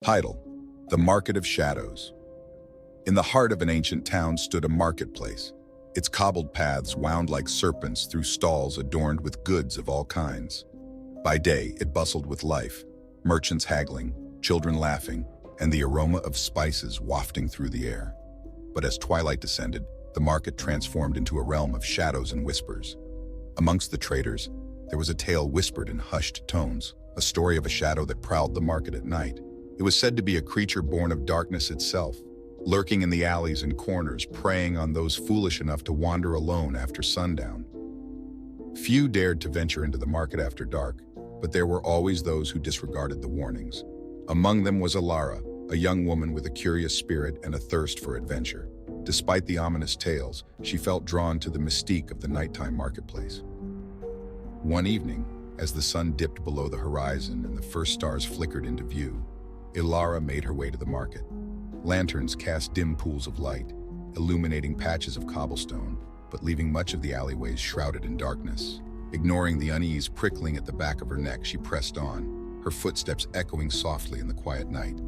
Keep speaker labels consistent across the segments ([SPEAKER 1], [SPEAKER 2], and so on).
[SPEAKER 1] Title: The Market of Shadows. In the heart of an ancient town stood a marketplace. Its cobbled paths wound like serpents through stalls adorned with goods of all kinds. By day, it bustled with life, merchants haggling, children laughing, and the aroma of spices wafting through the air. But as twilight descended, the market transformed into a realm of shadows and whispers. Amongst the traders, there was a tale whispered in hushed tones, a story of a shadow that prowled the market at night. It was said to be a creature born of darkness itself, lurking in the alleys and corners, preying on those foolish enough to wander alone after sundown. Few dared to venture into the market after dark, but there were always those who disregarded the warnings. Among them was Elara, a young woman with a curious spirit and a thirst for adventure. Despite the ominous tales, she felt drawn to the mystique of the nighttime marketplace. One evening, as the sun dipped below the horizon and the first stars flickered into view, Elara made her way to the market. Lanterns cast dim pools of light, illuminating patches of cobblestone, but leaving much of the alleyways shrouded in darkness. Ignoring the unease prickling at the back of her neck, she pressed on, her footsteps echoing softly in the quiet night.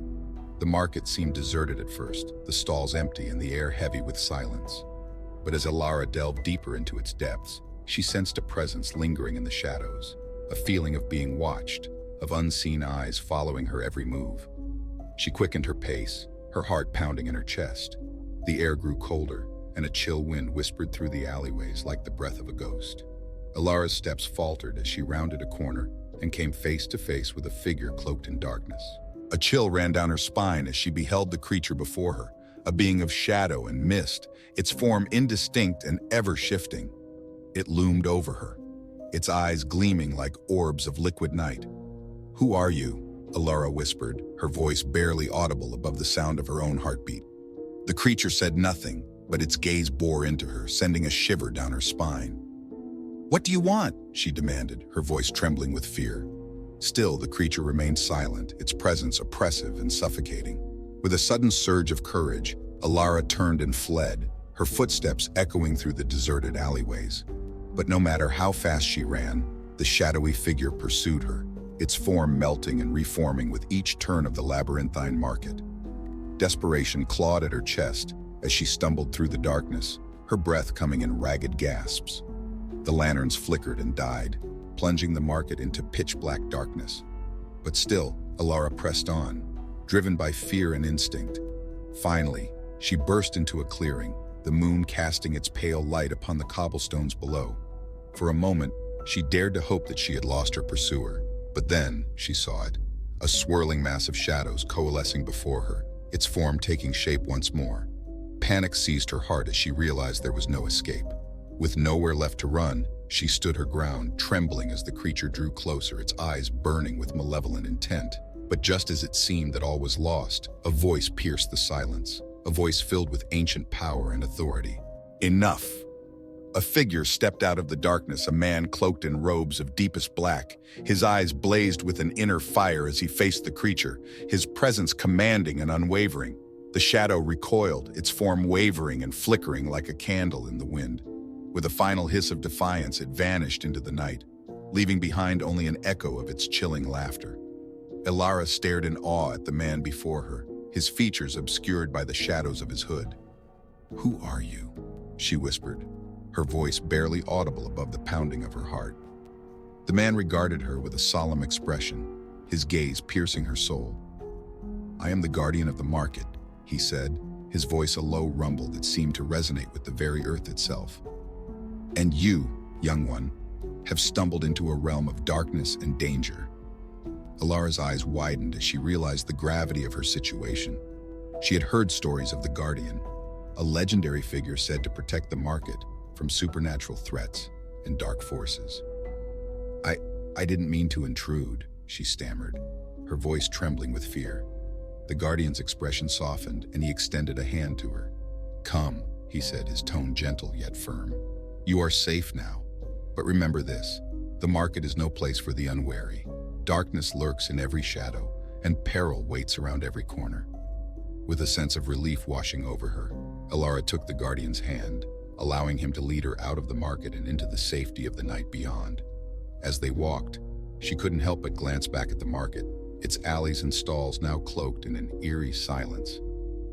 [SPEAKER 1] The market seemed deserted at first, the stalls empty and the air heavy with silence. But as Elara delved deeper into its depths, she sensed a presence lingering in the shadows, a feeling of being watched, of unseen eyes following her every move. She quickened her pace, her heart pounding in her chest. The air grew colder, and a chill wind whispered through the alleyways like the breath of a ghost. Elara's steps faltered as she rounded a corner and came face to face with a figure cloaked in darkness. A chill ran down her spine as she beheld the creature before her, a being of shadow and mist, its form indistinct and ever-shifting. It loomed over her, its eyes gleaming like orbs of liquid night. "Who are you?" Elara whispered, her voice barely audible above the sound of her own heartbeat. The creature said nothing, but its gaze bore into her, sending a shiver down her spine. "What do you want?" she demanded, her voice trembling with fear. Still, the creature remained silent, its presence oppressive and suffocating. With a sudden surge of courage, Elara turned and fled, her footsteps echoing through the deserted alleyways. But no matter how fast she ran, the shadowy figure pursued her, its form melting and reforming with each turn of the labyrinthine market. Desperation clawed at her chest as she stumbled through the darkness, her breath coming in ragged gasps. The lanterns flickered and died, plunging the market into pitch-black darkness. But still, Elara pressed on, driven by fear and instinct. Finally, she burst into a clearing, the moon casting its pale light upon the cobblestones below. For a moment, she dared to hope that she had lost her pursuer. But then, she saw it, a swirling mass of shadows coalescing before her, its form taking shape once more. Panic seized her heart as she realized there was no escape. With nowhere left to run, she stood her ground, trembling as the creature drew closer, its eyes burning with malevolent intent. But just as it seemed that all was lost, a voice pierced the silence, a voice filled with ancient power and authority. "Enough!" A figure stepped out of the darkness, a man cloaked in robes of deepest black. His eyes blazed with an inner fire as he faced the creature, his presence commanding and unwavering. The shadow recoiled, its form wavering and flickering like a candle in the wind. With a final hiss of defiance, it vanished into the night, leaving behind only an echo of its chilling laughter. Elara stared in awe at the man before her, his features obscured by the shadows of his hood. "Who are you?" she whispered, her voice barely audible above the pounding of her heart. The man regarded her with a solemn expression, his gaze piercing her soul. "I am the guardian of the market," he said, his voice a low rumble that seemed to resonate with the very earth itself. "And you, young one, have stumbled into a realm of darkness and danger." Elara's eyes widened as she realized the gravity of her situation. She had heard stories of the Guardian, a legendary figure said to protect the market from supernatural threats and dark forces. I didn't mean to intrude," she stammered, her voice trembling with fear. The Guardian's expression softened, and he extended a hand to her. "Come," he said, his tone gentle yet firm. "You are safe now. But remember this, the market is no place for the unwary. Darkness lurks in every shadow, and peril waits around every corner." With a sense of relief washing over her, Elara took the Guardian's hand, allowing him to lead her out of the market and into the safety of the night beyond. As they walked, she couldn't help but glance back at the market, its alleys and stalls now cloaked in an eerie silence.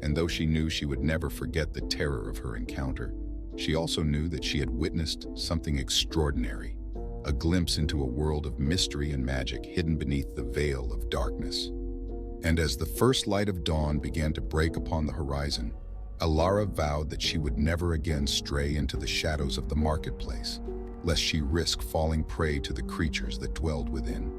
[SPEAKER 1] And though she knew she would never forget the terror of her encounter, she also knew that she had witnessed something extraordinary, a glimpse into a world of mystery and magic hidden beneath the veil of darkness. And as the first light of dawn began to break upon the horizon, Elara vowed that she would never again stray into the shadows of the marketplace, lest she risk falling prey to the creatures that dwelled within.